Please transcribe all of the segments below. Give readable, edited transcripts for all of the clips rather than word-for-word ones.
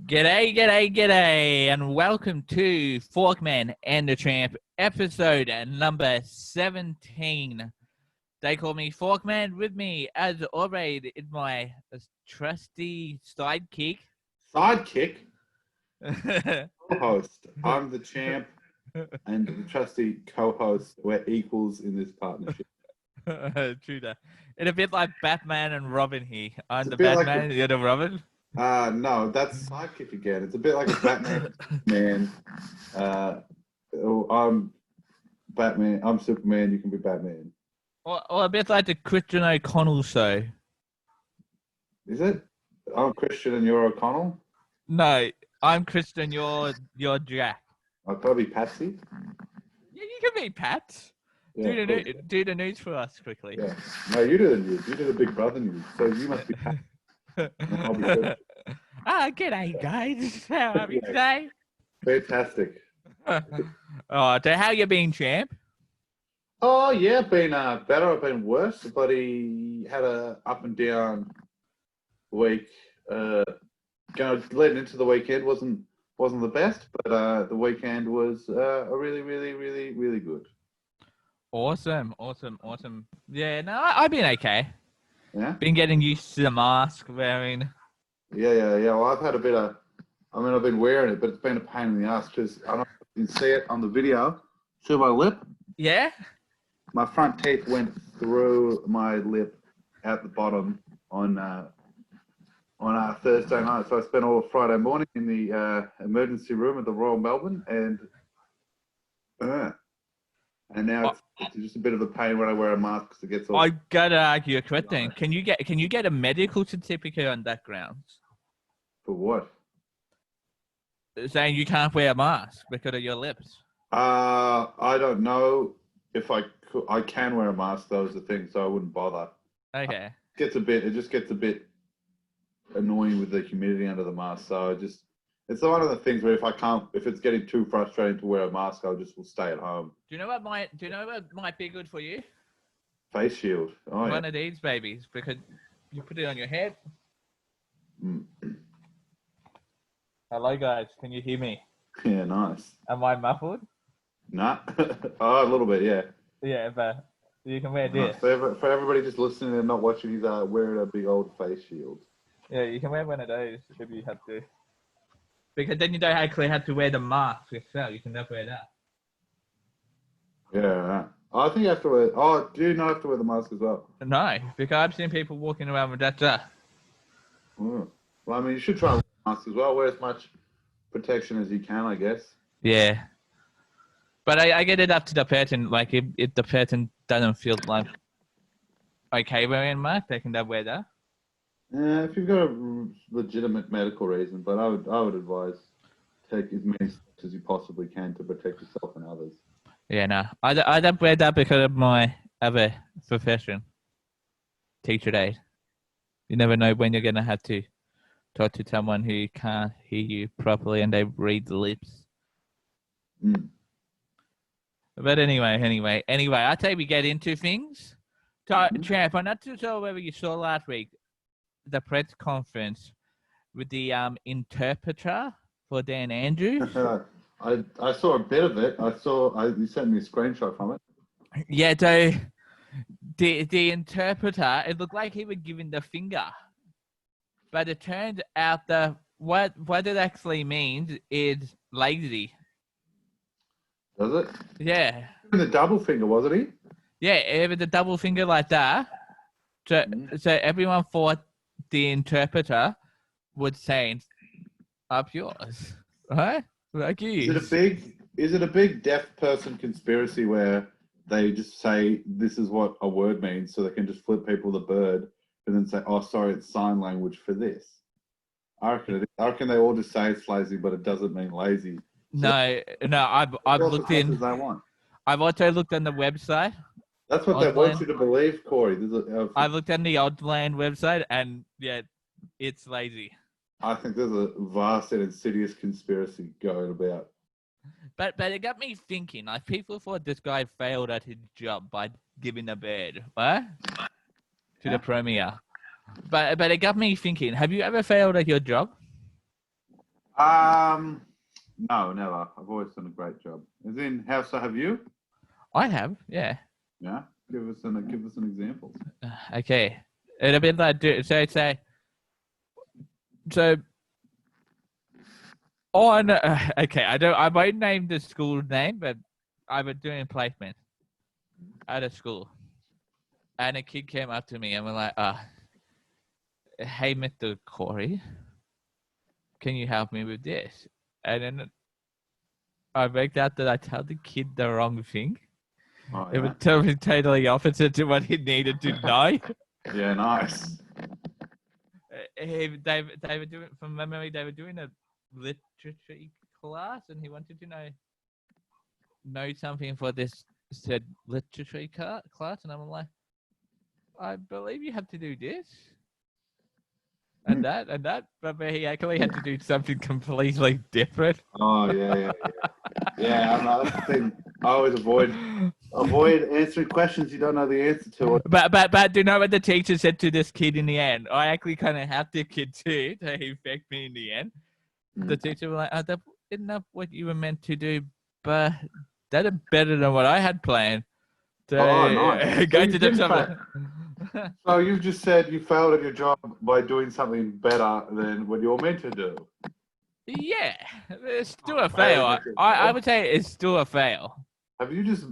G'day, g'day, g'day, and welcome to Forkman and the Tramp, episode number 17. They call me Forkman. With me, as always, is my trusty sidekick. Sidekick? Co-host. I'm the champ and the trusty co-host. We're equals in this partnership. True that. It's a bit like Batman and Robin here. I'm It's the a bit Batman, like you're the Robin. No, that's sidekick again. It's a bit like a Batman, man. I'm Batman. I'm Superman. You can be Batman. Or a bit like the Christian O'Connell show. Is it? I'm Christian and you're O'Connell? No, I'm Christian, you're Jack. I'd probably be Patsy. Yeah, you can be Pat. Yeah, do the news for us quickly. Yeah. No, you do the news. You do the Big Brother news. So you must be Patsy. I'll be Christian. G'day guys. How are you today? Fantastic. So how you been, champ? Oh yeah, been better. I've been worse, but he had a up and down week. Leading into the weekend wasn't the best, but the weekend was really good. Awesome. Yeah, no, I've been okay. Yeah. Been getting used to the mask wearing. Yeah. Well, I've had a bit of. I've been wearing it, but it's been a pain in the ass because I don't know if you can see it on the video. See my lip? Yeah. My front teeth went through my lip at the bottom on Thursday night. So I spent all Friday morning in the emergency room at the Royal Melbourne, and now it's just a bit of a pain when I wear a mask because it gets all. I gotta argue a quick thing. Can you get a medical certificate on that grounds? For what? Saying you can't wear a mask because of your lips. I don't know if I could. I can wear a mask. That was the thing, so I wouldn't bother. Okay. It just gets a bit annoying with the humidity under the mask. So it's one of the things where if it's getting too frustrating to wear a mask, will stay at home. Do you know what might be good for you? Face shield. Oh, One of these babies, because you put it on your head. Hello guys, can you hear me? Yeah, nice. Am I muffled? Nah. Oh, a little bit, yeah. Yeah, but you can wear this. For everybody just listening and not watching, he's wearing a big old face shield. Yeah, you can wear one of those if you have to. Because then you don't actually have to wear the mask yourself. You can never wear that. Yeah. I think you have to wear. Oh, do you not have to wear the mask as well? No, because I've seen people walking around with that. Well, you should try and wear a mask as well. Wear as much protection as you can, I guess. Yeah. But I get it up to the person. Like, if the person doesn't feel like okay wearing a mask, they can wear that. Yeah, if you've got a legitimate medical reason, but I would advise take as many steps as you possibly can to protect yourself and others. Yeah, no. I don't wear that because of my other profession. Teacher aide. You never know when you're going to have to talk to someone who can't hear you properly and they read the lips. But anyway, I say we get into things. Champ, I'm not too sure whether you saw last week the press conference with the interpreter for Dan Andrews. I saw a bit of it. You sent me a screenshot from it. Yeah, so the interpreter, it looked like he was giving the finger, but it turned out what it actually means is lazy. Does it? Yeah. The double finger, wasn't he? Yeah, it was a double finger like that. So everyone thought the interpreter was saying, "Up yours," right? Like you. Is it a big deaf person conspiracy where they just say this is what a word means, so they can just flip people the bird and then say, "Oh, sorry, it's sign language for this." I reckon they all just say it's lazy, but it doesn't mean lazy. So no. I've looked in. They want. I've also looked on the website. That's what they want you to believe, Corey. I looked on the Oddland website, and yeah, it's lazy. I think there's a vast and insidious conspiracy going about. But it got me thinking. Like, people thought this guy failed at his job by giving a bird, right? To the premier. But it got me thinking. Have you ever failed at your job? No, never. I've always done a great job. As in, how so have you? I have, yeah. Yeah. Give us an example. Okay. It'll be like, so on, okay, I won't name the school name, but I was doing placement at a school. And a kid came up to me and was like, hey, Mr. Corey, can you help me with this? And then I worked out that I told the kid the wrong thing. Oh, It yeah. was totally opposite to what he needed to know. Yeah, nice. They were doing, from memory, they were doing a literature class, and he wanted to know something for this said literature class, and I'm like, I believe you have to do this and that, but he actually had to do something completely different. Oh, yeah. Yeah, I know. That's the thing. I always avoid answering questions you don't know the answer to. But do you know what the teacher said to this kid in the end? I actually kind of helped the kid too to affect me in the end. The teacher was like, "Oh, that isn't that what you were meant to do, but that is better than what I had planned." So, nice. go So to the top. So you've just said you failed at your job by doing something better than what you're meant to do. Yeah, it's still a fail. I would say it's still a fail. Have you just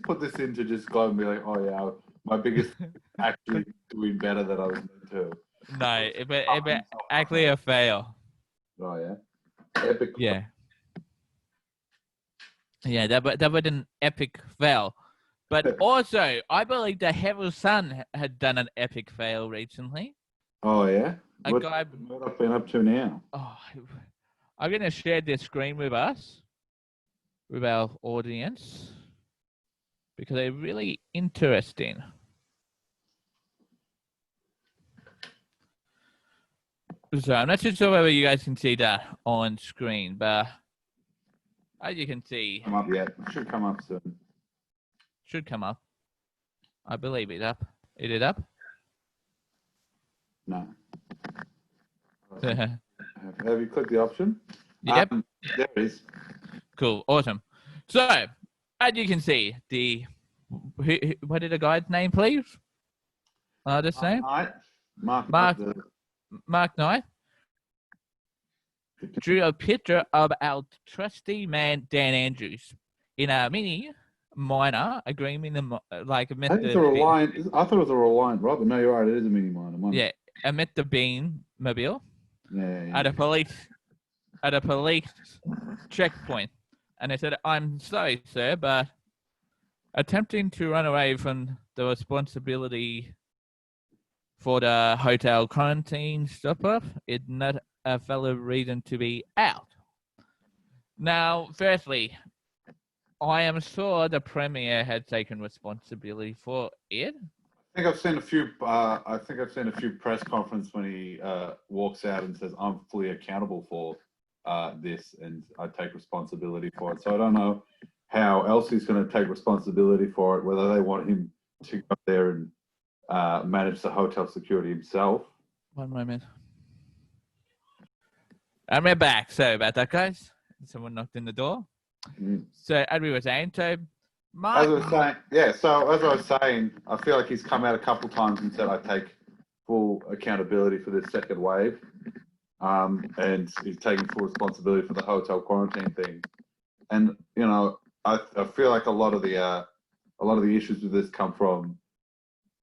put this in to just go and be like, oh yeah, my biggest actually doing better than I was meant to? No, it actually a fail. Oh yeah, epic. Yeah. Yeah, that was an epic fail. But also, I believe the Heaven's Son had done an epic fail recently. Oh yeah. What I've been up to now? Oh, I'm going to share this screen with us, with our audience, because they're really interesting. So I'm not too sure whether you guys can see that on screen, but as you can see, Come up yet? It should come up soon. Should come up. I believe it up. Is it up? No. Have you clicked the option? Yep. There it is. Cool. Awesome. So, as you can see, what is the guy's name, please? Artist's name? Mark Knight drew a picture of our trusty man, Dan Andrews, in a mini minor agreement, like amid I thought it was a Reliant Robin. No, you're right. It is a mini minor. Yeah, amid the Bean mobile. Yeah. At a police checkpoint, and they said, "I'm sorry, sir, but attempting to run away from the responsibility for the hotel quarantine stop-off is not a valid reason to be out." Now, firstly, I am sure the Premier had taken responsibility for it. I think I've seen a few press conferences when he walks out and says, "I'm fully accountable for this, and I take responsibility for it." So I don't know how else he's going to take responsibility for it. Whether they want him to go there and manage the hotel security himself. One moment. And we're back. Sorry about that, guys. Someone knocked in the door. So, as we were saying, So as I was saying, I feel like he's come out a couple of times and said, "I take full accountability for this second wave," and he's taking full responsibility for the hotel quarantine thing. And you know, I feel like a lot of the issues with this come from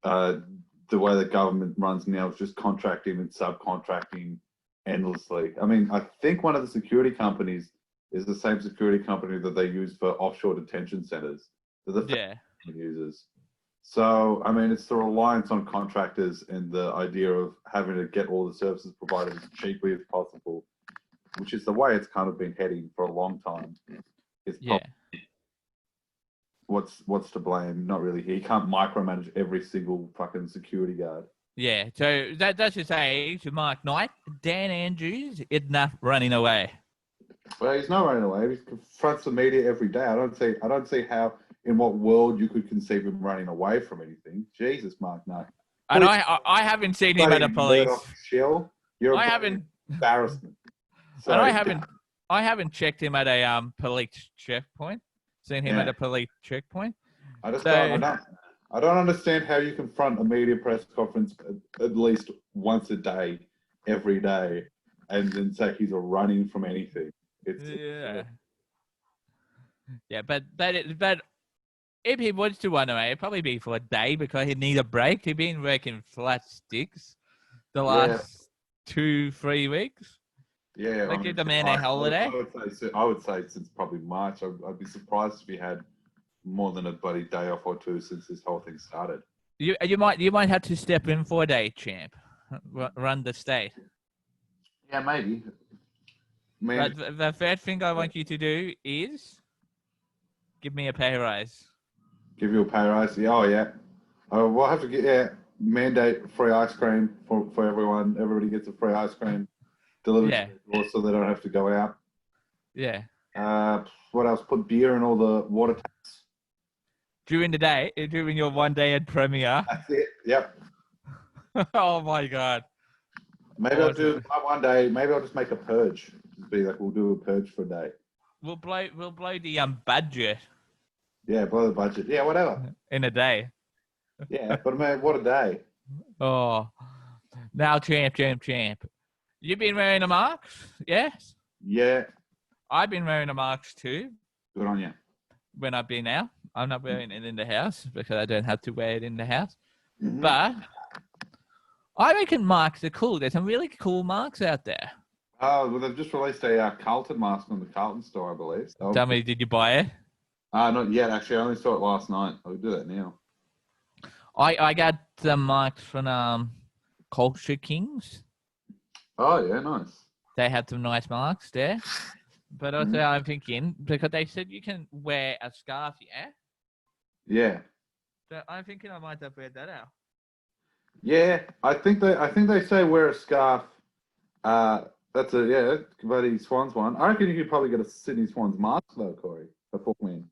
the way the government runs now is just contracting and subcontracting endlessly. I mean, I think one of the security companies is the same security company that they use for offshore detention centers. Users. So, I mean, it's the reliance on contractors and the idea of having to get all the services provided as cheaply as possible, which is the way it's kind of been heading for a long time. What's to blame? Not really. He can't micromanage every single fucking security guard. Yeah, so that's to say to Mark Knight, Dan Andrews is not running away. Well, he's not running away. He confronts the media every day. I don't see how, in what world, you could conceive him running away from anything. Jesus, Mark Knight. And I haven't seen him at a police. You're embarrassment. So And I haven't checked him at a police checkpoint. Seen him at a police checkpoint. I just So- I don't understand how you confront a media press conference at least once a day, every day, and then say he's running from anything. Yeah, but if he wants to run away, it'd probably be for a day because he'd need a break. He'd been working flat sticks the last 2-3 weeks. Yeah, Like, give the man a holiday. I would say since probably March. I'd be surprised if he had more than a bloody day off or two since this whole thing started. You might have to step in for a day, champ. Run the state. Yeah, maybe. Man, But the first thing I want you to do is give me a pay rise. give you a pay rise. Yeah, oh yeah. We'll have to get mandate free ice cream for everyone. Everybody gets a free ice cream delivered to their door so they don't have to go out. Yeah. What else? Put beer in all the water tanks. During the day, during your 1 day at premiere. That's it. Yep. Oh my god. Maybe I'll do one day. Maybe I'll just make a purge. Just be like, we'll do a purge for a day. We'll blow the budget. Yeah, blow the budget. Yeah, whatever. In a day. Yeah, but man, what a day. Oh. Now, champ. You've been wearing a mask? Yes? Yeah. I've been wearing a mask too. Good on you. When I've been out. I'm not wearing it in the house because I don't have to wear it in the house. Mm-hmm. But I reckon masks are cool. There's some really cool masks out there. Oh, well, they've just released a Carlton mask on the Carlton store, I believe. So. Tell me, did you buy it? Not yet, actually. I only saw it last night. I'll do that now. I got the masks from Culture Kings. Oh, yeah, nice. They had some nice masks there. But also I'm thinking, because they said you can wear a scarf, yeah? Yeah. So I'm thinking I might have wear that out. Yeah, I think they say wear a scarf. That's bloody Swans one. I reckon you could probably get a Sydney Swans mask though, Corey, a Forkman.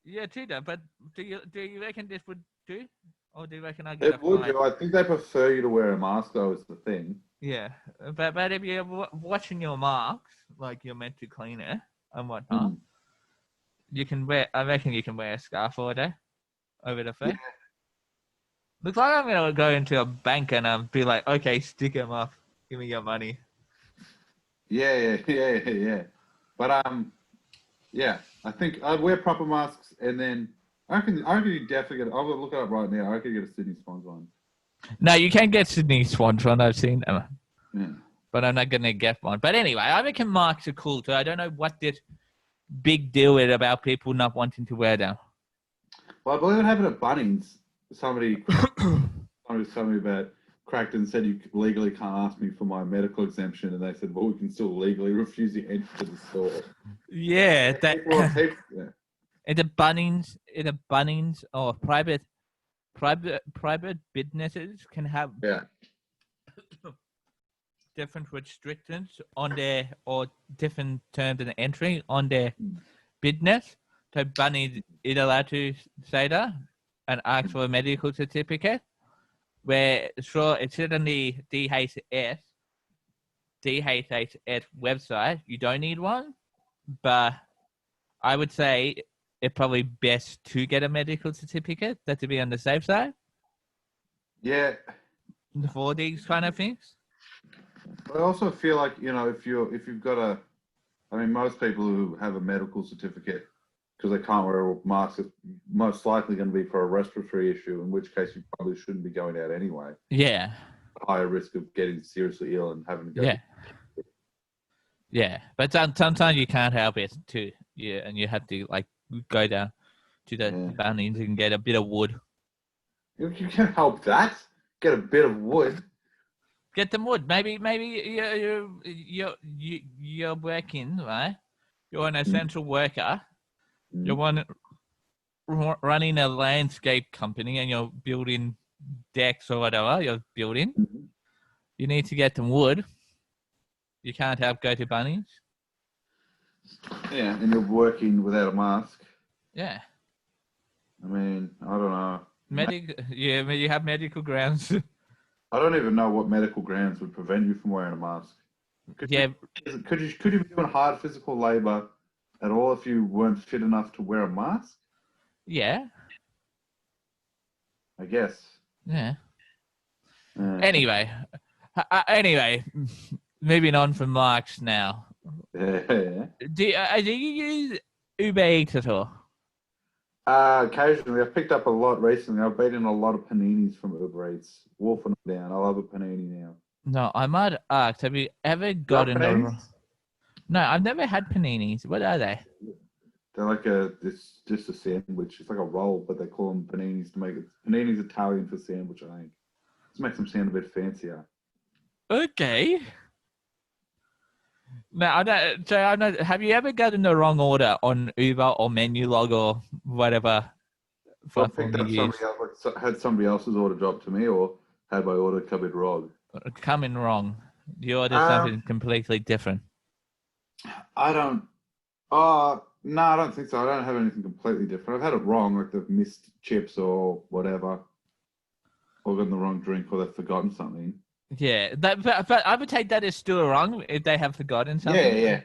Yeah, too. But do you reckon this would do, or do you reckon I get it would do? I think they prefer you to wear a mask though. Is the thing. Yeah, but if you're watching your marks, like you're meant to clean it and whatnot, you can wear. I reckon you can wear a scarf all day over the face. Yeah. Looks like I'm gonna go into a bank and be like, okay, stick them up, give me your money. Yeah. But yeah, I think I'd wear proper masks, and then I reckon you definitely get. I'll look it up right now. I reckon you get a Sydney Swans one. No, you can get Sydney Swans one. I've seen them. Yeah. But I'm not going to get one. But anyway, I reckon masks are cool too. I don't know what this big deal is about people not wanting to wear them. Well, I believe it happened at Bunnings. Somebody told me about cracked and said you legally can't ask me for my medical exemption. And they said, well, we can still legally refuse you entry to the store. Yeah. In the Bunnings or private businesses can have different restrictions on their or different terms of entry on their business. So Bunnings is allowed to say that and ask for a medical certificate. Where sure it's on the DHS website. You don't need one, but I would say it's probably best to get a medical certificate. That to be on the safe side. Yeah. For these kind of things. I also feel like, if you've got most people who have a medical certificate because they can't wear a mask, it's most likely going to be for a respiratory issue, in which case you probably shouldn't be going out anyway. Yeah. Higher risk of getting seriously ill and having to go. Yeah. Yeah, but sometimes you can't help it too. Yeah, and you have to go down to the Bunnings and get a bit of wood. You can't help that. Get a bit of wood. Get them wood. Maybe you're working, right? You're an essential worker. You're running a landscape company and you're building decks or whatever you're building. You need to get them wood. You can't go to Bunnings. Yeah, and you're working without a mask. Yeah. I mean, I don't know. You have medical grounds. I don't even know what medical grounds would prevent you from wearing a mask. Could Yeah, could you be doing hard physical labor at all if you weren't fit enough to wear a mask? yeah, I guess. yeah. Uh, Anyway, moving on from marks now. yeah. Do you use Uber Eats at all? Occasionally, I've picked up a lot recently. I've eaten a lot of paninis from Uber Eats. Wolfing them down. I love a panini now. No, I might ask. Have you ever Love gotten a? paninis? No, I've never had paninis. What are they? They're like it's just a sandwich. It's like a roll, but they call them paninis to make it. Panini's Italian for sandwich, I think. Just makes them sound a bit fancier. Okay. No, I don't. So I know. Have you ever gotten the wrong order on Uber or Menulog or whatever Or platform picked up you use? somebody else, had somebody else's order dropped to me, or had my order come in wrong. Coming wrong. You ordered something completely different. I don't. No, I don't think so. I don't have anything completely different. I've had it wrong, like they've missed chips or whatever, or gotten the wrong drink, or they've forgotten something. Yeah, but I would take that as still wrong if they have forgotten something. Yeah.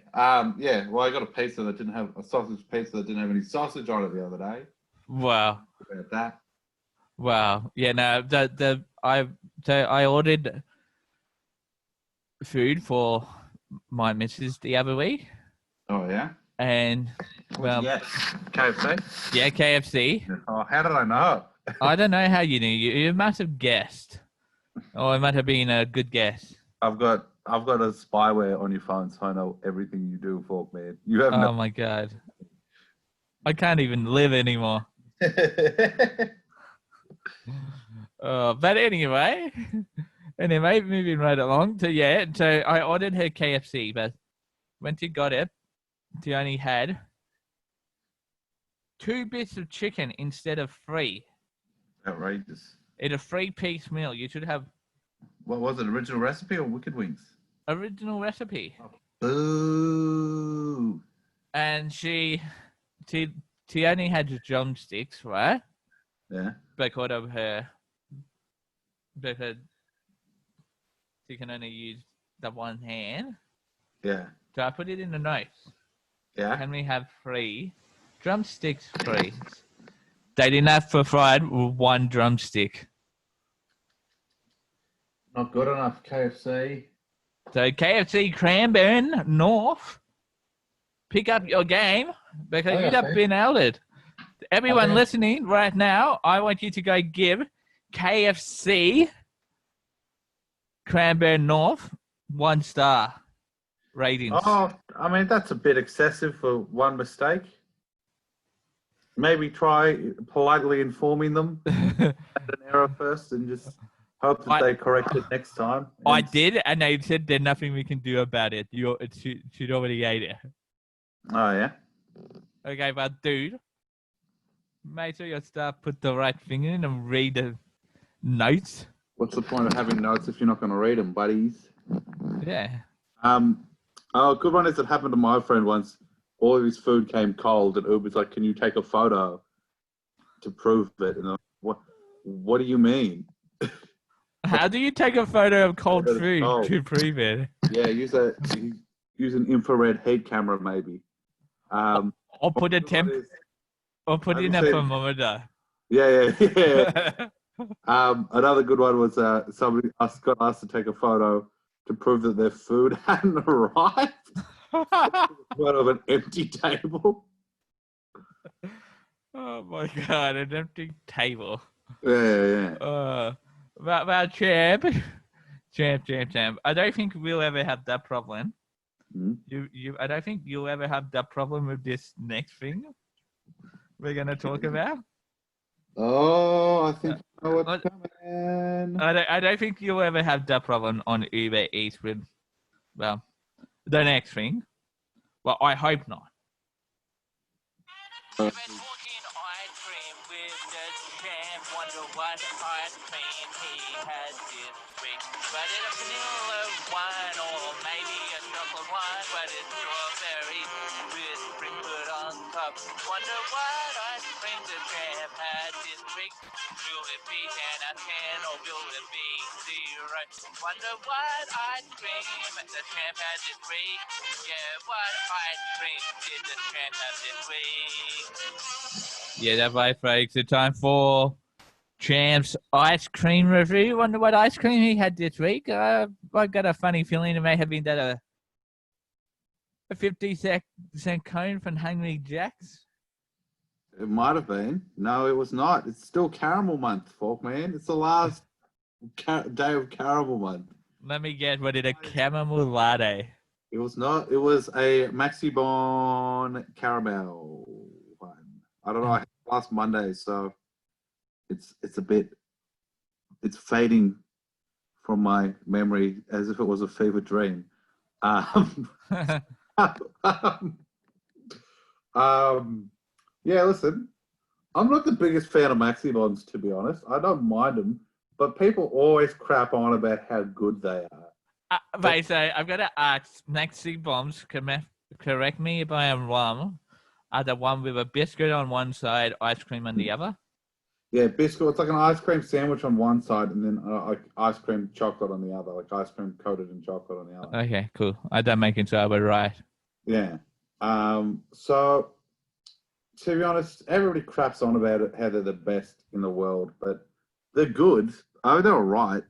Yeah. Well, I got a pizza that didn't have a sausage pizza that didn't have any sausage on it the other day. Wow. About that. Wow. Yeah. No. I ordered food for my missus the other week, Oh yeah. and well, yes, KFC. yeah, KFC. Oh, how did I know? I don't know how you knew. You must have guessed, or it might have been a good guess. I've got a spyware on your phone, so I know everything you do, Forkman. You have Oh my god, I can't even live anymore. But anyway, moving right along. So I ordered her KFC, but when she got it, she only had 2 bits of chicken instead of 3. Outrageous. It's a 3-piece meal. You should have What was it? Original recipe or Wicked Wings? original recipe. Boo. And she only had drumsticks, right? Yeah. Because she can only use the one hand. Yeah. So I put it in the notes. Yeah. Can we have 3 drumsticks, please? They didn't have provide 1 drumstick. Not good enough, KFC. So KFC Cranbourne North, pick up your game because you'd have been outed. Everyone listening right now, I want you to go give KFC Cranbourne North 1 star ratings. Oh, I mean, that's a bit excessive for one mistake. Maybe try politely informing them at an error first and just hope that they correct it next time. I did, and they said there's nothing we can do about it. She'd already ate it. Oh, yeah? Okay, but dude, make sure your staff put the right thing in and read the notes. What's the point of having notes if you're not going to read them, buddies? Yeah. A good one is that happened to my friend once. All of his food came cold, and Uber's like, "Can you take a photo to prove it?" And I'm like, what do you mean? How do you take a photo of cold food to prove it? Yeah, use an infrared heat camera, maybe. Or put a temp, or put in a thermometer. Yeah. Another good one was somebody got asked to take a photo to prove that their food hadn't arrived. One of an empty table. Oh my god, an empty table. Yeah. Well, champ. I don't think we'll ever have that problem. Mm-hmm. I don't think you'll ever have that problem with this next thing we're gonna talk about. Oh, I think I know what's coming. I don't think you'll ever have that problem on Uber Eats with, well, the next thing. Well, I hope not. Talking ice cream with the champ. Wonder what ice cream he has this week. But it's a vanilla wine or maybe a chocolate wine, but it's strawberry with sprinkled on top. Wonder what ice cream the tramp had this week. Will it be 10 out of 10 or will it be 0? Wonder what ice cream the tramp had this week. Yeah, what ice cream did the tramp have this week? Yeah, that's right, folks. It's time for Champ's ice cream review. Wonder what ice cream he had this week. I got a funny feeling it may have been that a 50-cent cone from Hungry Jack's. It might have been. No, it was not. It's still caramel month, Forkman. It's the last day of caramel month. Let me guess, what did a caramel latte? It was not. It was a Maxi Bon caramel one. I don't know. I had it last Monday, so it's fading from my memory as if it was a fever dream. Yeah, listen, I'm not the biggest fan of Maxi Bons, to be honest. I don't mind them, but people always crap on about how good they are. Right, so I've got to ask, Maxi Bombs, correct me if I am wrong, are the one with a biscuit on one side, ice cream on the other? Yeah, biscuit. It's like an ice cream sandwich on one side and then like ice cream chocolate on the other, like ice cream coated in chocolate on the other. Okay, cool. I don't make it so I was right. Yeah. So, to be honest, everybody craps on about it, how they're the best in the world, but they're good. Oh, they're all right.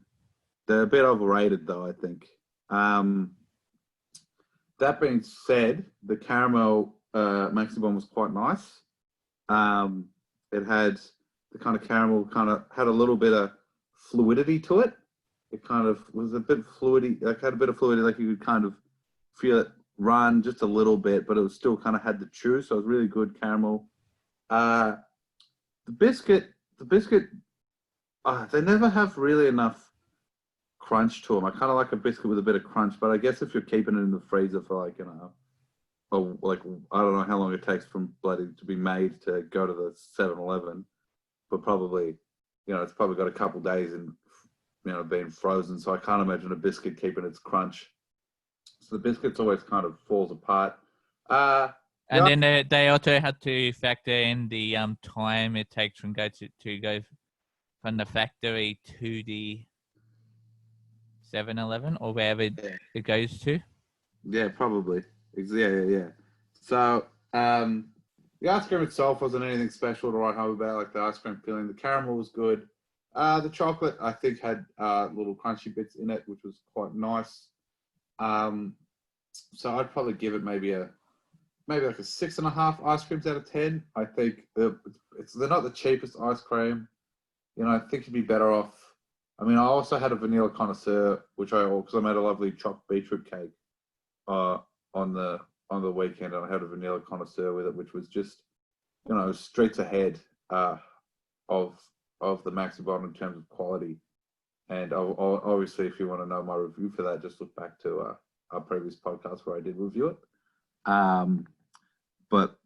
They're a bit overrated, though, I think. That being said, the caramel Maxi Bon was quite nice. It had the kind of caramel had a little bit of fluidity to it. It kind of was a bit fluidy, like had a bit of fluidity, like you could kind of feel it run just a little bit, but it was still kind of had the chew, so it was really good caramel. The biscuit, they never have really enough crunch to them. I kind of like a biscuit with a bit of crunch, but I guess if you're keeping it in the freezer for like, or like, I don't know how long it takes from bloody to be made to go to the 7-Eleven, but probably, it's probably got a couple days in, being frozen, so I can't imagine a biscuit keeping its crunch. So the biscuits always kind of falls apart. And then they also had to factor in the time it takes from go from the factory to the 7-Eleven or wherever it goes to. Yeah, probably. Yeah. So the ice cream itself wasn't anything special to write home about, like the ice cream filling. The caramel was good. The chocolate, I think, had little crunchy bits in it, which was quite nice. So I'd probably give it maybe like a 6.5 ice creams out of 10. I think they're not the cheapest ice cream. I think you'd be better off. I mean, I also had a vanilla connoisseur, because I made a lovely chopped beetroot cake on the weekend, and I had a vanilla connoisseur with it, which was just, streets ahead of the Maxi Bon in terms of quality. And obviously, if you want to know my review for that, just look back to our previous podcast where I did review it. But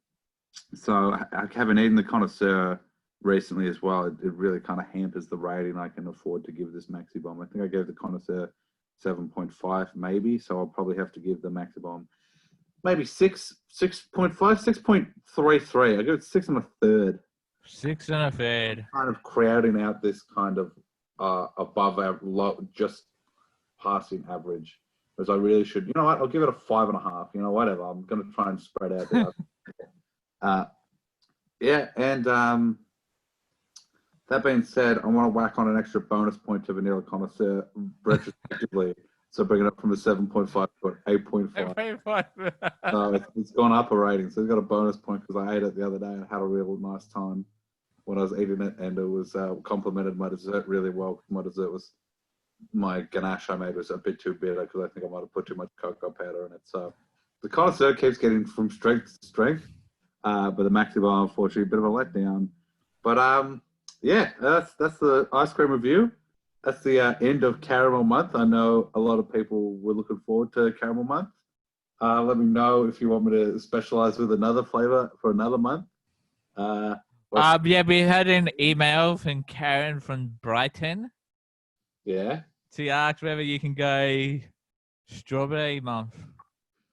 so having eaten the connoisseur recently as well, it really kind of hampers the rating I can afford to give this Maxi Bon. I think I gave the connoisseur 7.5 maybe, so I'll probably have to give the Maxi Bon maybe 6.5, 6.33. I give it 6 1/3. 6 1/3. Kind of crowding out this kind of above average, just passing average. Whereas I really should, you know what? I'll give it a 5.5. Whatever. I'm going to try and spread out the yeah, and that being said, I want to whack on an extra bonus point to Vanilla Connoisseur retrospectively. So bring it up from a 7.5 to an 8.5. So it's gone up a rating. So it's got a bonus point because I ate it the other day and had a real nice time when I was eating it, and it was complemented my dessert really well. My ganache I made was a bit too bitter because I think I might have put too much cocoa powder in it. So the connoisseur keeps getting from strength to strength, but the Maxi Bon, unfortunately, a bit of a letdown. But yeah, that's the ice cream review. That's the end of Caramel Month. I know a lot of people were looking forward to Caramel Month. Let me know if you want me to specialize with another flavor for another month. Yeah, we had an email from Karen from Brighton. Yeah. She asked whether you can go strawberry month.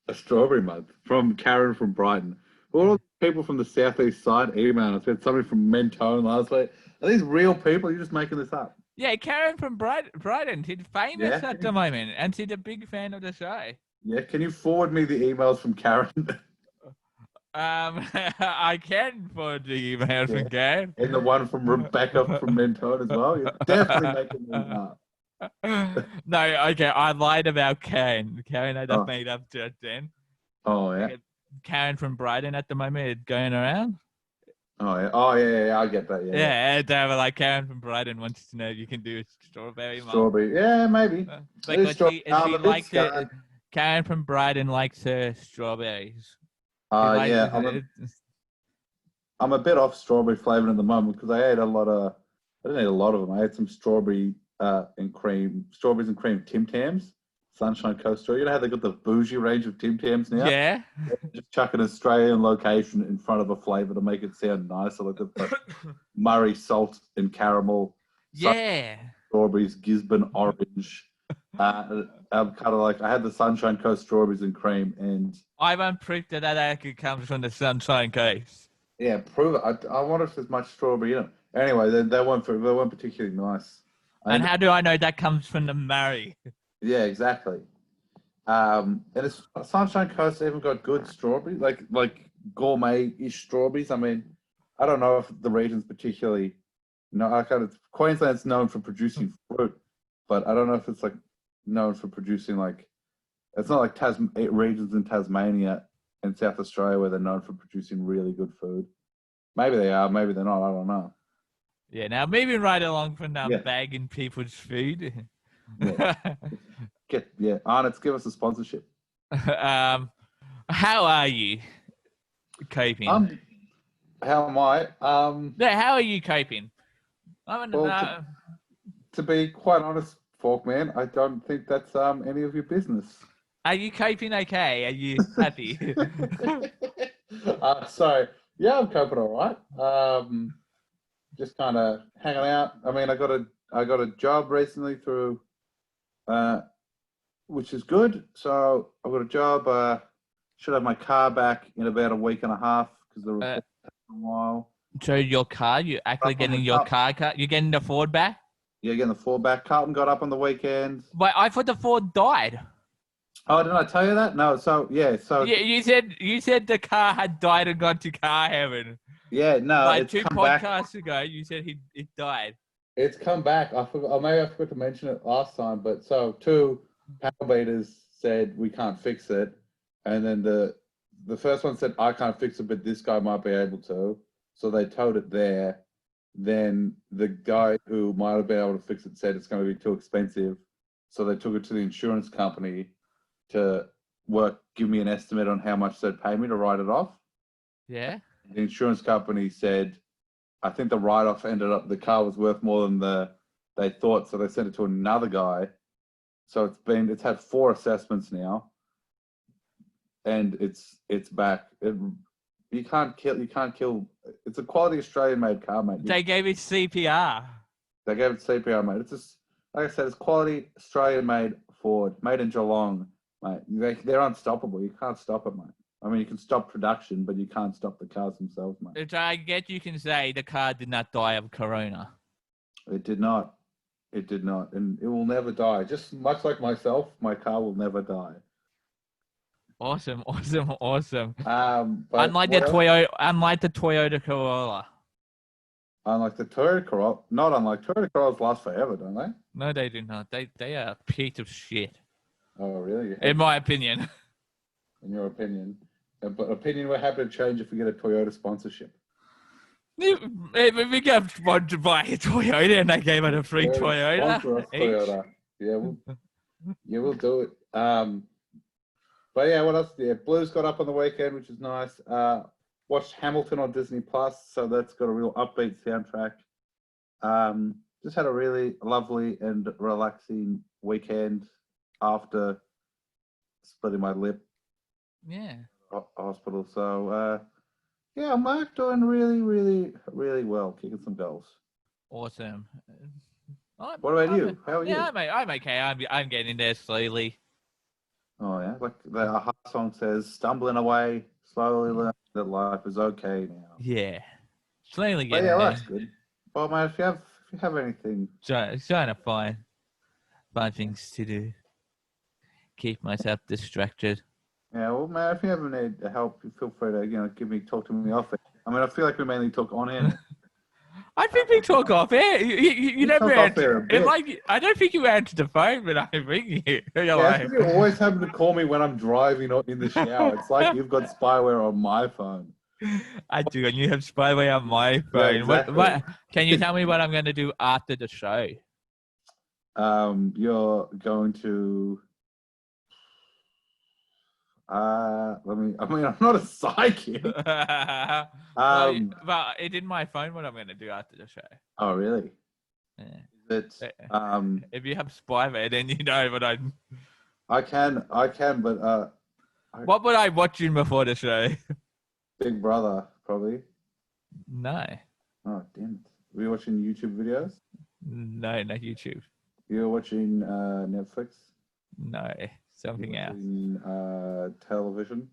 A strawberry month from Karen from Brighton. Well, people from the southeast side emailing us. We had somebody from Mentone last week. Are these real people? You're just making this up. Yeah, Karen from Brighton. She's famous Yeah? at the moment, and she's a big fan of the show. Yeah, can you forward me the emails from Karen? I can forward the email from Karen. And the one from Rebecca from Mentone as well. You're definitely making these up. No, okay, I lied about Karen. Karen, I just made up just then. Oh, yeah. Karen from Brighton at the moment is going around. Oh, yeah, I get that. Yeah, they were like, Karen from Brighton wants to know if you can do a strawberry. Strawberry, yeah, maybe. Karen from Brighton likes her strawberries. Yeah, I'm a bit off strawberry flavour at the moment because I didn't eat a lot of them. I had some strawberries and cream Tim Tams, Sunshine Coast Strawberry. You know how they got the bougie range of Tim Tams now? Yeah. Just chuck an Australian location in front of a flavour to make it sound nicer, like the Murray salt and caramel. Yeah. Strawberries, Gisborne orange. I'm kind of like, I had the Sunshine Coast strawberries and cream, and I won't prove that actually comes from the Sunshine Coast. Yeah, prove it. I wonder if there's much strawberry in it. Anyway, they weren't particularly nice. And how do I know that comes from the Murray? Yeah, exactly. And it's Sunshine Coast even got good strawberries, like gourmet-ish strawberries. I mean, I don't know if the region's particularly. Queensland's known for producing fruit, but I don't know if it's like known for producing like. It's not like regions in Tasmania and South Australia where they're known for producing really good food. Maybe they are, maybe they're not. I don't know. Yeah, now moving right along from bagging people's food. Arnott's give us a sponsorship. How are you coping? How am I? How are you coping? To be quite honest, Forkman, I don't think that's any of your business. Are you coping okay? Are you happy? Sorry. Yeah, I'm coping all right. Just kind of hanging out. I mean, I got a job recently through, which is good. So I've got a job. Should have my car back in about a week and a half because the report took a while. So you're actually getting your car? You're getting the Ford back? Yeah, getting the Ford back. Carlton got up on the weekend. Wait, I thought the Ford died. Oh, didn't I tell you that? No. Yeah, you said the car had died and gone to car heaven. Yeah, no. Like two podcasts ago, you said it died. It's come back. I forgot. Maybe I forgot to mention it last time. But so 2 panel beaters said we can't fix it, and then the first one said I can't fix it, but this guy might be able to. So they towed it there. Then the guy who might have been able to fix it said it's going to be too expensive. So they took it to the insurance company to give me an estimate on how much they'd pay me to write it off. Yeah. The insurance company said, I think the write-off ended up, the car was worth more than they thought, so they sent it to another guy. So it's had 4 assessments now, and it's back. You can't kill. It's a quality Australian-made car, mate. They gave it CPR. They gave it CPR, mate. It's just, like I said, it's quality Australian-made Ford, made in Geelong, mate. They're unstoppable. You can't stop it, mate. I mean, you can stop production, but you can't stop the cars themselves, mate. Which I get you can say the car did not die of corona. It did not. It did not. And it will never die. Just much like myself, my car will never die. Awesome. But unlike the Toyota Corolla. Unlike the Toyota Corolla. Not unlike Toyota Corollas last forever, don't they? No, they do not. They are a piece of shit. Oh, really? In my opinion. In your opinion. But opinion we're happy to change if we get a Toyota sponsorship. If we get sponsored by a Toyota and they gave it a free Toyota. Toyota. Yeah, we'll do it. But yeah, what else? Yeah, Blues got up on the weekend, which is nice. Watched Hamilton on Disney Plus, so that's got a real upbeat soundtrack. Just had a really lovely and relaxing weekend after splitting my lip. Yeah. Hospital. So yeah, I'm doing really, really, really well, kicking some goals. Awesome. What about you? How are you? Yeah, I'm okay. I'm getting there slowly. Oh yeah, like the Aha song says, stumbling away slowly. that life is okay now. Yeah. Slowly But getting yeah, there. that's good. Well, mate, if you have anything, Trying to find things to do. Keep myself distracted. yeah, well, mate, if you ever need help, feel free to talk to me off it. I mean, I feel like we mainly talk on air. I think we talk off air. You We never talk off answer. air a bit. I don't think you answered the phone, but I ring you. You're Yeah, like, because you always happen to call me when I'm driving or in the shower. It's like you've got spyware on my phone. I do, and you have spyware on my phone. Yeah, exactly. What? Can you tell me what I'm going to do after the show? You're going to. I'm not a psychic. Well, it's in my phone what I'm going to do after the show. Oh, really? Yeah. Is it? If you have spyware, then you know what I'm. I can, but What would I watching before the show? Big Brother, probably. No. Oh, damn it. Were you watching YouTube videos? No, not YouTube. You were watching Netflix? No, something else. Television?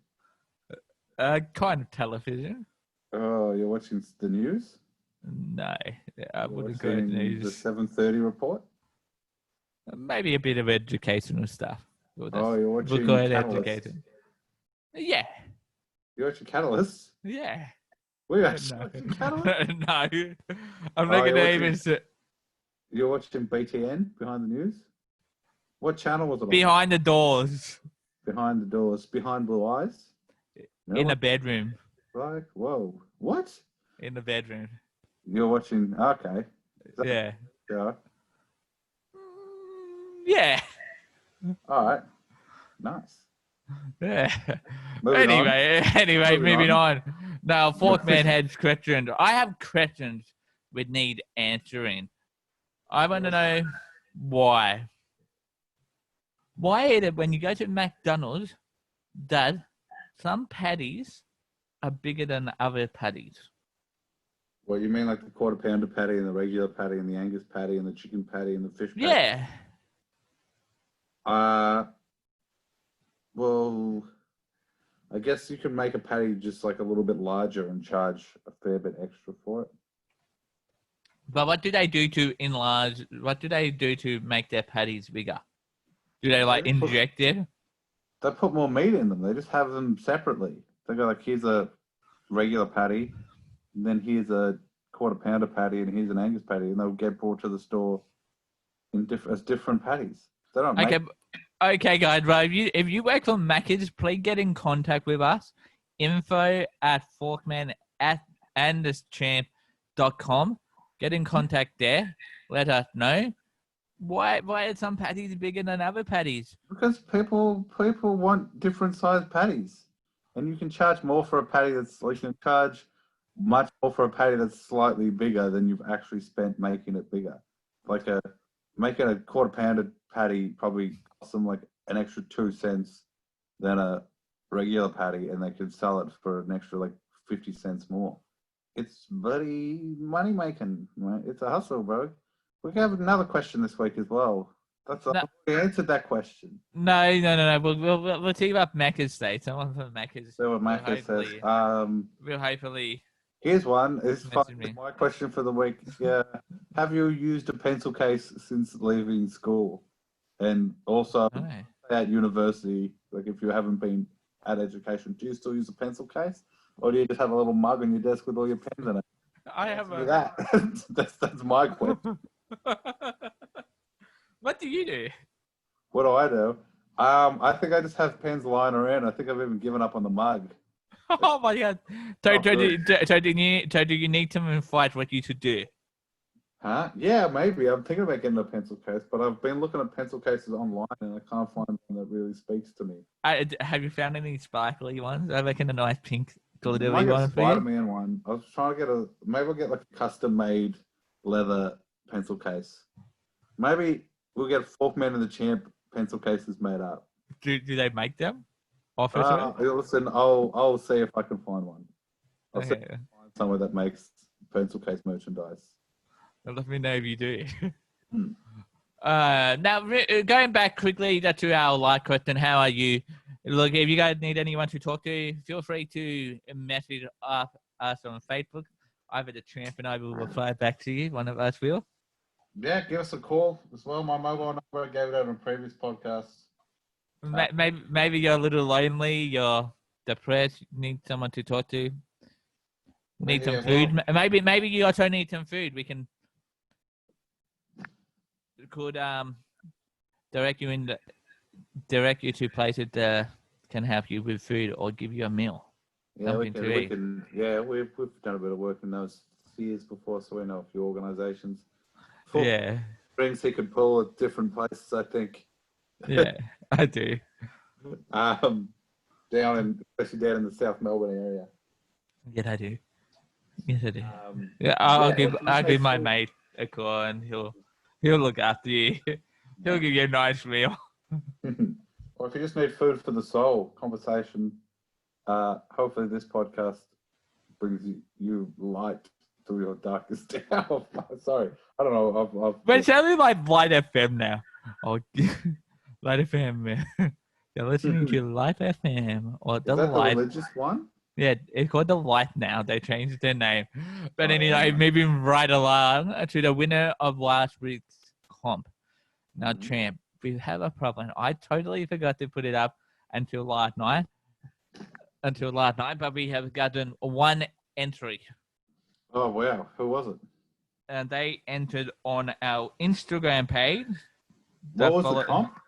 Kind of television. Oh, you're watching the news? No, I You're wouldn't go to watching news. the 7:30 report? Maybe a bit of educational stuff. You're watching We'll Catalyst? Yeah. You're watching Catalyst? Yeah. Were you actually watching Catalyst? No. I'm not going to even sit. You're watching BTN, Behind the News? What channel was it on? Behind the doors. Behind the Doors. Behind Blue Eyes? No In one? the bedroom. Like, whoa. What? In the bedroom. You're watching, okay. Yeah. Yeah. Yeah. All right. Nice. Yeah. Moving Anyway, moving on. Now, Forkman Yeah. has questions. I have questions which need answering. I want to know why. Why is it when you go to McDonald's that some patties are bigger than other patties? Well, you mean like the quarter pounder patty and the regular patty and the Angus patty and the chicken patty and the fish patty? Yeah. Well, I guess you can make a patty just like a little bit larger and charge a fair bit extra for it. But what do they do to enlarge? What do they do to make their patties bigger? Do they like inject it? They put more meat in them. They just have them separately. They go like, here's a regular patty, and then here's a quarter pounder patty, and here's an Angus patty, and they'll get brought to the store as different patties. They don't make. Okay, guys. Well, if you work for Macca's, please get in contact with us. info@forkman@andthischamp.com. Get in contact there. Let us know. Why are some patties bigger than other patties? Because people want different sized patties, and you can charge more for a patty you can charge much more for a patty that's slightly bigger than you've actually spent making it bigger. Like making a quarter pounder patty probably costs them like an extra 2 cents than a regular patty, and they could sell it for an extra like 50 cents more. It's bloody money making, right? It's a hustle, bro. We can have another question this week as well. We answered that question. No. We'll see about Macca's today. Someone from Macca's. So what Macca says. We'll hopefully. Here's one. It's me. my question for the week. Yeah. Have you used a pencil case since leaving school? And also at university, like if you haven't been at education, do you still use a pencil case? Or do you just have a little mug on your desk with all your pens in it? I have that. That's my question. What do you do? What do I do? I think I just have pens lying around. I think I've even given up on the mug. Oh my god! So do you need to fight what you should do? Huh? Yeah, maybe. I'm thinking about getting a pencil case, but I've been looking at pencil cases online and I can't find one that really speaks to me. Have you found any sparkly ones? I reckon a nice pink glittery I might one get a for you. Spider-Man one. I was trying to maybe I'll get like a custom-made leather pencil case. Maybe we'll get Forkman and the Champ pencil cases made up. Do they make them? Listen, I'll see if I can find one. I'll see if I can find somewhere that makes pencil case merchandise. Let me know if you do. Now, going back quickly to our live question, how are you? Look, if you guys need anyone to talk to, feel free to message us on Facebook. Either the Tramp and I will reply back to you. One of us will. Yeah, give us a call as well. My mobile number, I gave it out on previous podcasts. Maybe you're a little lonely, you're depressed, you need someone to talk to. Need some food. Maybe you also need some food. We could direct you to places that can help you with food or give you a meal. Yeah, we can. Yeah, we've done a bit of work in those spheres before, so we know a few organisations. Yeah. Strings he could pull at different places, I think. Yeah, I do. Especially down in the South Melbourne area. Yes, I do. I'll give my mate a call and he'll look after you. He'll give you a nice meal. Or if you just need food for the soul, conversation. Hopefully this podcast brings you light through your darkest hour. Sorry, I don't know. But tell me like Light FM now. Oh, Light FM. You're listening to Light FM or the Light. The religious one? Yeah, it's called the Light now. They changed their name. But anyway, moving right along to the winner of last week's comp. Now, Tramp, we have a problem. I totally forgot to put it up until last night, but we have gotten one entry. Oh, wow. Who was it? And they entered on our Instagram page. What was the comp?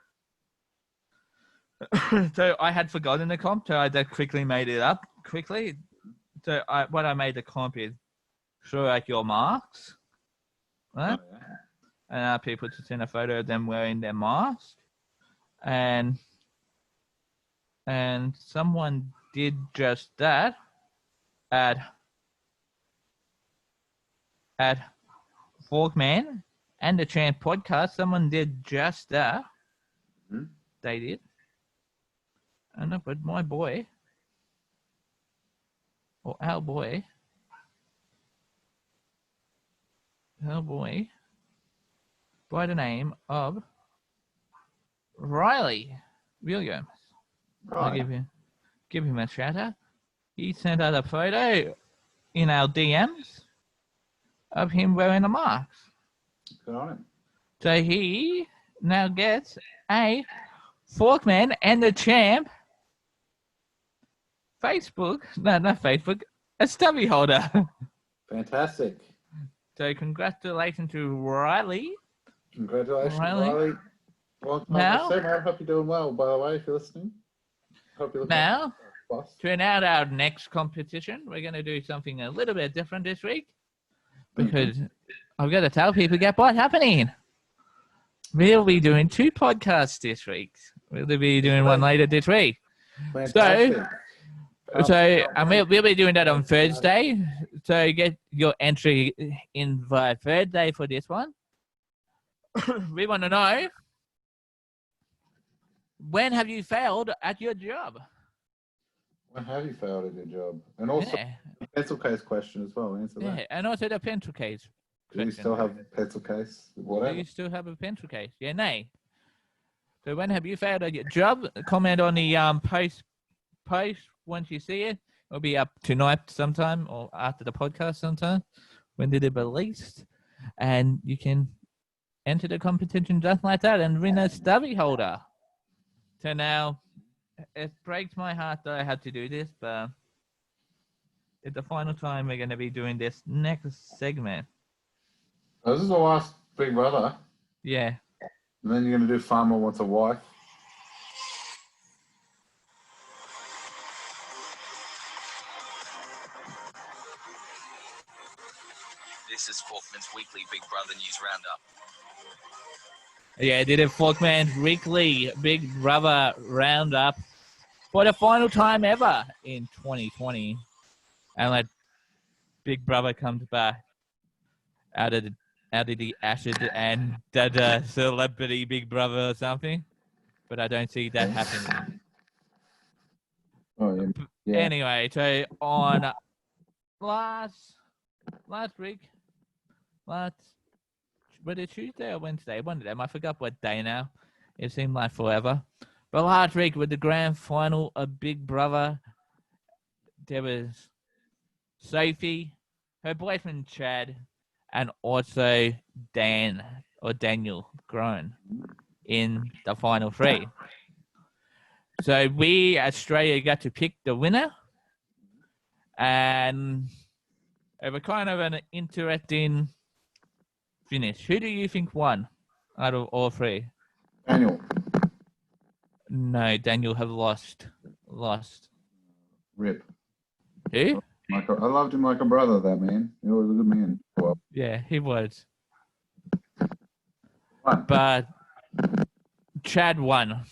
So I had forgotten the comp, so I just quickly made it up quickly. So what I made the comp is show out your marks, right? Oh, yeah. And people to send a photo of them wearing their mask, and someone did just that at Forkman and the Tramp podcast. Someone did just that. Mm-hmm. They did. And look, but my boy, or our boy, by the name of Riley Williams. Right. I'll give him a shout out. He sent out a photo in our DMs of him wearing a mask. Good on him. So he now gets a Forkman and the Tramp Facebook, no, not Facebook, a stubby holder. Fantastic. So congratulations to Riley. Congratulations, Riley. Well, now, I hope you're doing well, by the way, if you're listening. Hope you're now, to announce our next competition, we're going to do something a little bit different this week. Because I've got to tell people, get what's happening. We'll be doing 2 podcasts this week. We'll be doing one later this week. Fantastic. And we'll be doing that on Thursday. So get your entry in by Thursday for this one. We want to know, when have you failed at your job? When have you failed at your job? And also the pencil case question as well. Answer that. And also the pencil case. Do you still have a pencil case? Whatever. Do you still have a pencil case? Yeah, nay. So when have you failed at your job? Comment on the post once you see it. It'll be up tonight sometime or after the podcast sometime when it is released. And you can enter the competition just like that and win a stubby holder. So now, it breaks my heart that I had to do this, but it's the final time we're going to be doing this next segment. Oh, this is the last Big Brother. Yeah. And then you're going to do Farmer Wants a Wife. This is Forkman's weekly Big Brother news roundup. Yeah, did it Forkman's weekly Big Brother roundup for the final time ever in 2020. And like Big Brother comes back out of the ashes and does a celebrity Big Brother or something. But I don't see that happening. Oh, yeah. Anyway, so on last week, was it Tuesday or Wednesday? One of them. I forgot what day now. It seemed like forever. But last week with the grand final of Big Brother, there was Sophie, her boyfriend Chad, and also Daniel Groen in the final three. So we, Australia, got to pick the winner. And it was kind of an interesting finish. Who do you think won out of all three? Daniel. No, Daniel have lost. Rip. Who? I loved him like a brother, that man. He was a good man. Well, Yeah, he was. One. But Chad won.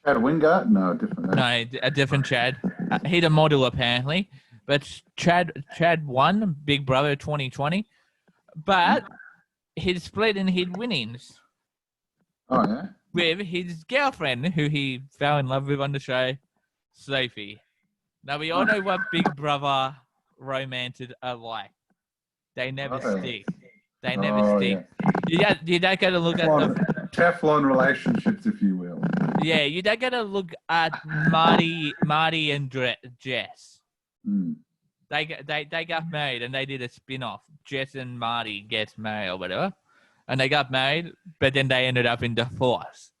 Chad Wingard? No, different. No, a different Chad. He's a model apparently. But Chad won Big Brother 2020. But he's split in his winnings Oh, yeah? with his girlfriend, who he fell in love with on the show, Sophie. Now, we all know what Big Brother romances are like. They never stick. They never stick. Yeah. You don't got to look at the... Teflon relationships, if you will. Yeah, you don't got to look at Marty and Jess. Mm. They got married and they did a spin-off. Jess and Marty gets married or whatever. And they got married, but then they ended up in divorce.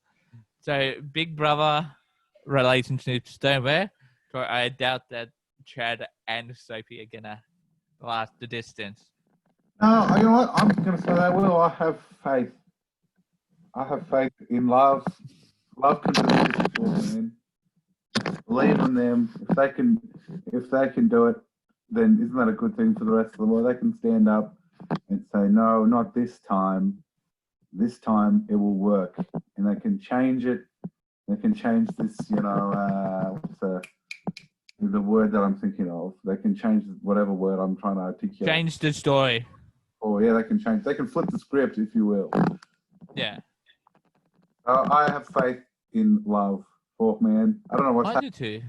So Big Brother relationships don't work. So I doubt that Chad and Sophie are gonna last the distance. No, you know what? I'm going to say they will. I have faith. I have faith in love. Love can do this for me, man. Believe in them. If they can do it, then isn't that a good thing for the rest of the world? They can stand up and say, no, not this time. This time it will work. And they can change it. They can change this, what's the word that I'm thinking of. They can change whatever word I'm trying to articulate. Change the story. Oh, yeah, they can change. They can flip the script, if you will. Yeah. I have faith in love, Forkman. I don't know what's I do too.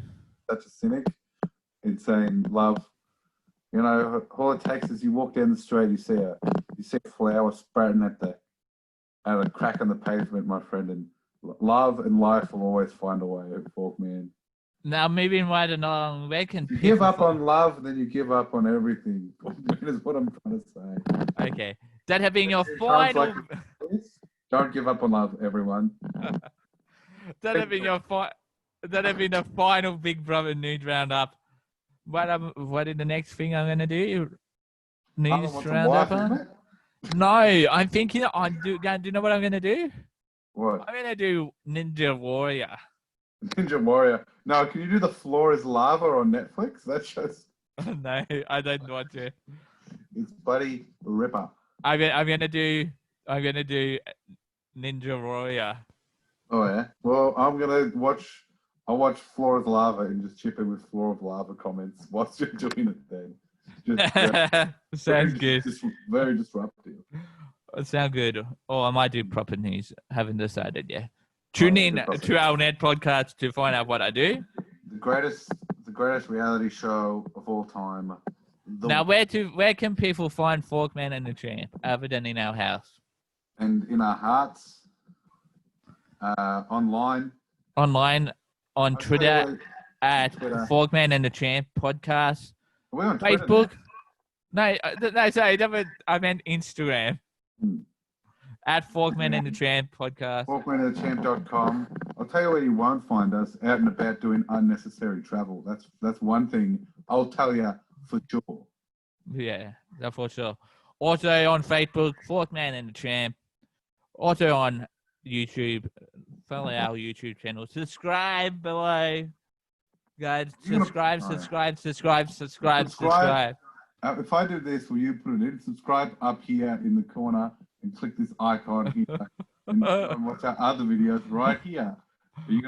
such a cynic. It's saying love. You know, all it takes is you walk down the street, you see a flower sprouting at a crack on the pavement, my friend, and love and life will always find a way, Forkman. Now moving right along, where can You give up on love, then you give up on everything. Is what I'm trying to say. Okay, that have been your final. Don't give up on love, everyone. that have been the final Big Brother news roundup. What is the next thing I'm gonna do? News roundup. No, I'm thinking. Do you know what I'm gonna do? What? I'm gonna do Ninja Warrior. Ninja Warrior. No, can you do The Floor is Lava on Netflix? That's just... No, I don't want to. It's Buddy Ripper. I'm gonna do Ninja Warrior. Oh yeah. Well, I'll watch Floor is Lava and just chip in with Floor of Lava comments whilst you're doing it then. Sounds good. Very disruptive. Sounds good. Or I might do proper news. Haven't decided yet. Tune in to our net podcast to find out what I do. The greatest reality show of all time. Now, where can people find Forkman and the Champ other than in our house? And in our hearts. Online. Online on Twitter at Forkman and the Champ podcast. Are we on Twitter Facebook. No, sorry, I meant Instagram. At Forkman and the Champ podcast. Forkmanandthechamp.com. I'll tell you where you won't find us, out and about doing unnecessary travel. That's one thing I'll tell you for sure. Yeah, that's for sure. Also on Facebook, Forkman and the Champ. Also on YouTube, follow our YouTube channel. Subscribe below. Guys, subscribe. If I do this, will you put it in? Subscribe up here in the corner and click this icon here and watch our other videos right here.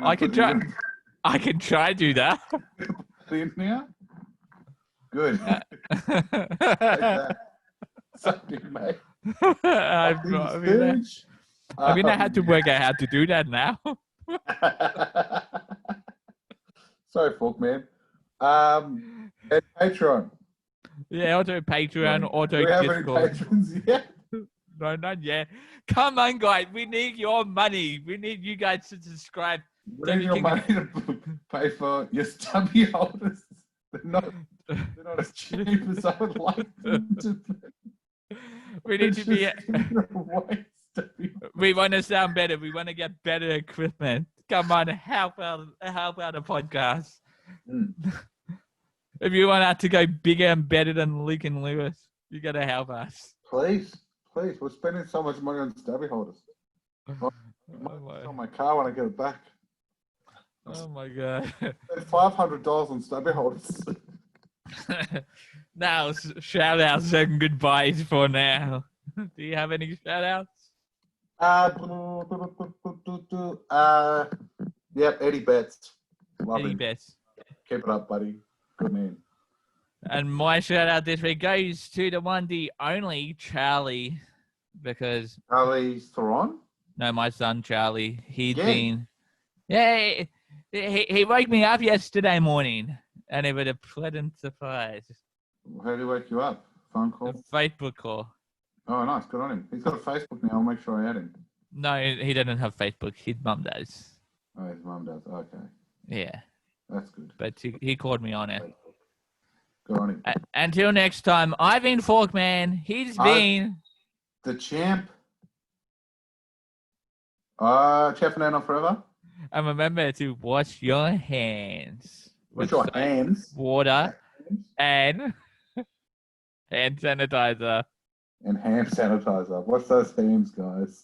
I can try to do that. In now? Good. Something, mate. I'm gonna have to work out how to do that now. Sorry, Forkman. And Patreon. Yeah, also Patreon, auto Do we have Discord. any patrons yet? No, not yet. Come on, guys. We need your money. We need you guys to subscribe You need your money to pay for your stubby holders. They're not as cheap as I would like them to be. We need to be. We want to sound better. We want to get better equipment. Come on, help out a podcast. If you want us to go bigger and better than Luke and Lewis, you got to help us. Please. We're spending so much money on stubby holders. I might sell my car when I get it back. Oh my god. Spend $500 on stubby holders. Now, shout outs and goodbyes for now. Do you have any shout outs? Yep, Eddie Betts. Love Eddie him. Betts. Keep it up, buddy. Good man. And my shout out this week goes to the one, the only Charlie, because Charlie Theron? no, my son Charlie. He woke me up yesterday morning, and it was a pleasant surprise. How did he wake you up? Phone call? A Facebook call. Oh, nice. Good on him. He's got a Facebook now. I'll make sure I add him. No, he doesn't have Facebook. His mum does. Oh, his mum does. Okay. Yeah. That's good. But he called me on it. Good on him. Until next time, I've been Forkman. He's been... The champ. Chef and Anna forever. And remember to wash your hands. Wash your hands. Water and hand sanitizer. And hand sanitizer. What's those hands, guys?